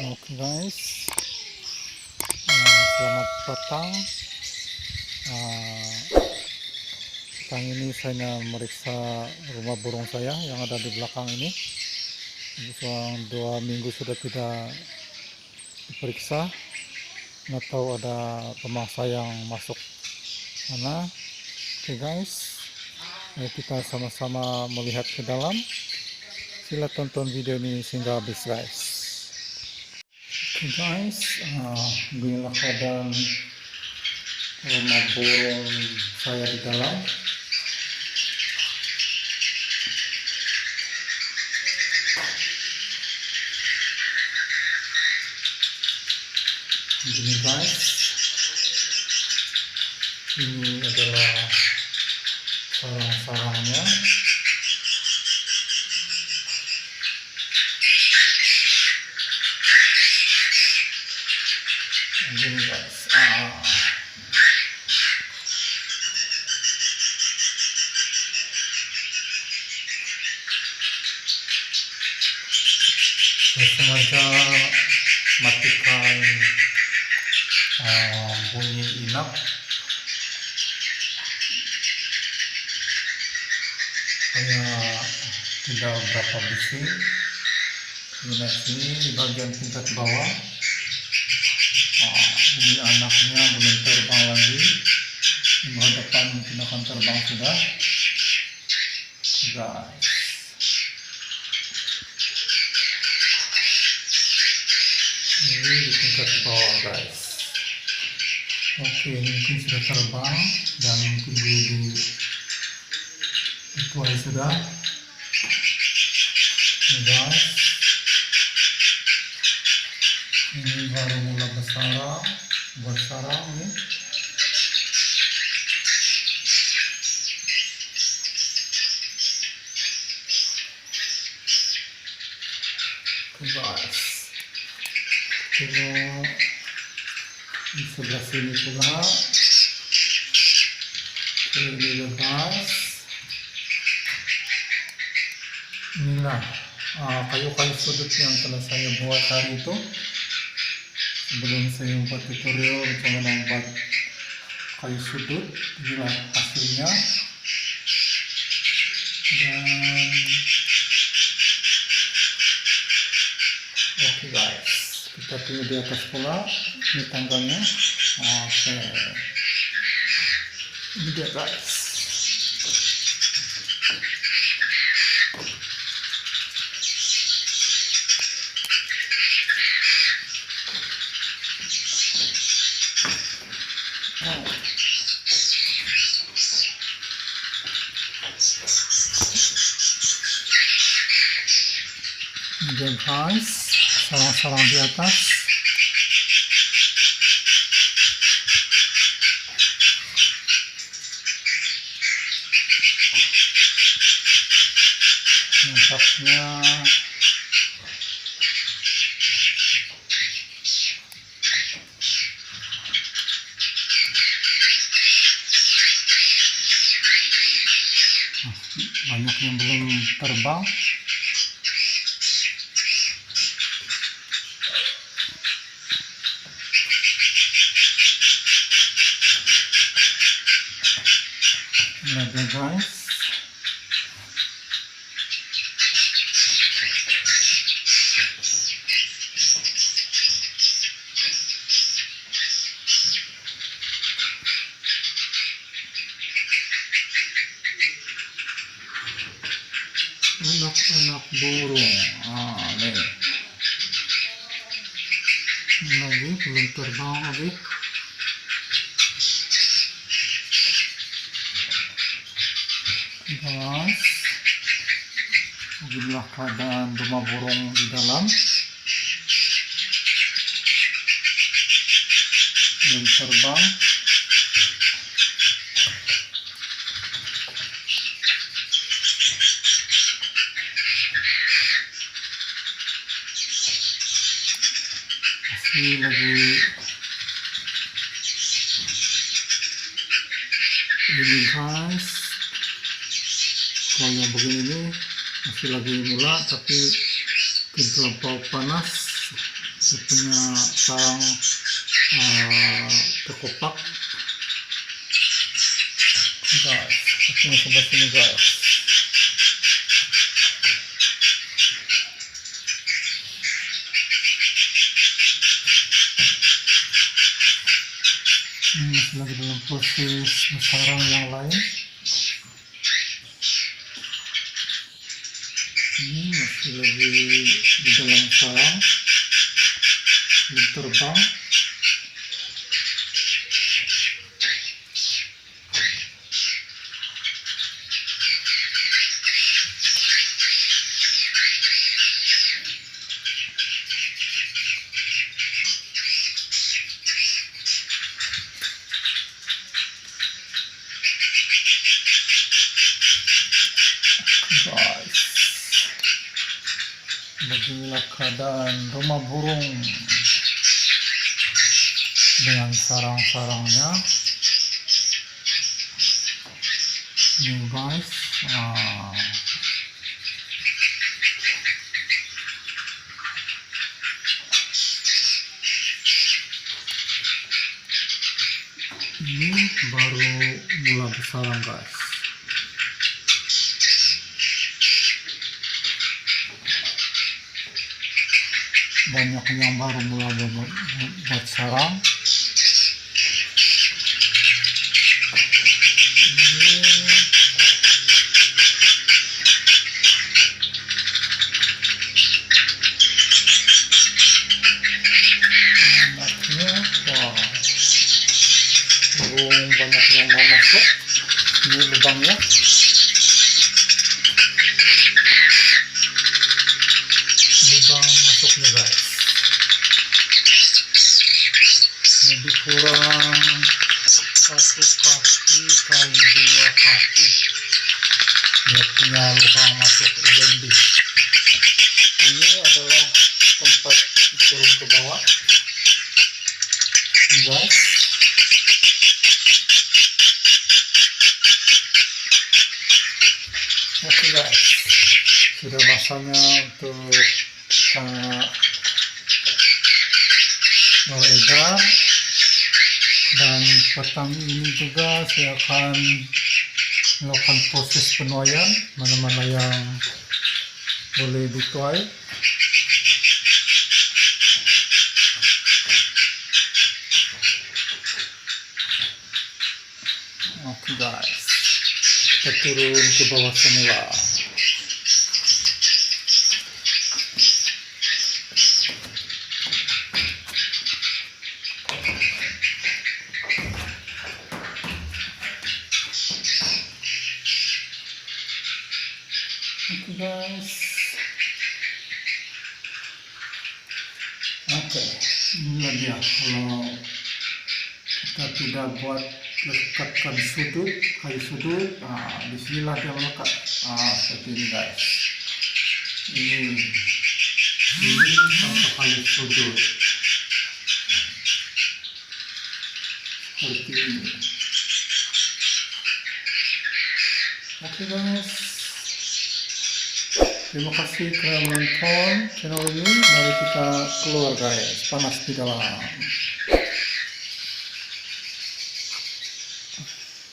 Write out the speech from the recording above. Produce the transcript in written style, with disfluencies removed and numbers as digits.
Oke guys, selamat datang. Petang ini saya meriksa rumah burung saya yang ada di belakang ini. Selama 2 minggu sudah tidak diperiksa, nggak tahu ada pemangsa yang masuk mana. Oke guys, mari kita sama-sama melihat ke dalam. Sila tonton video ini hingga habis guys. Oke guys, beginilah keadaan rumah burung saya di dalam. Begini guys, ini adalah sarang-sarangnya. Begini guys, saya sengaja matikan bunyi inap supaya tidak berapa bising. Sini di bagian tingkat bawah, ini anaknya belum terbang lagi. Minggu depan mungkin akan terbang sudah guys. Ini di tingkat bawah guys. Oke, ini mungkin sudah terbang dan mungkin dituai sudah. Ini guys, ini baru mula bersarang ini. Oke guys, tengok di sebelah sini pula. Ini guys, inilah kayu-kayu sudut yang telah saya buat hari itu. Sebelum saya membuat tutorial bagaimana membuat kayu sudut, inilah hasilnya. Dan oke guys, kita tunggu di atas pula. Ini tangganya. Oke, ini dia guys. Ini dia guys, sarang-sarang di atas. Nampaknya banyak yang belum terbang. Lihat guys, anak-anak burung. Nih, ini lagi belum terbang lagi. Guys, beginilah keadaan rumah burung di dalam. Belum terbang. Masih lagi ini guys. Kalau yang begini masih lagi mula, tapi terlampau panas Dia punya sarang terkopak. Guys, ini sebelah sini guys. Ini masih lagi dalam proses bersarang yang lain. Ini masih lagi di dalam sarang, belum terbang. Guys, beginilah keadaan rumah burung dengan sarang-sarangnya. Ini guys, ini baru mulai bersarang guys. Banyak yang baru mulai buat sarang. Anaknya, wah, burung banyak yang mau masuk. Ini lubangnya. Lubang masuknya guys. Lebih kurang 1 kaki kali 2 kaki. Dia punya lubang masuk lebih. Ini adalah tempat turun ke bawah. Guys. Oke guys. Sudah masanya untuk kita beredar, dan petang ini juga saya akan melakukan proses penuaian mana-mana yang boleh dituai. Oke guys, kita turun ke bawah semula. Oke guys, oke, inilah dia. Kalau kita tidak buat lekatkan sudut, kayu sudut, disinilah dia melekat. Seperti ini guys. Ini tanpa kayu sudut. Seperti ini. Oke guys. Terima kasih telah menonton channel ini. Mari kita keluar guys, panas di dalam.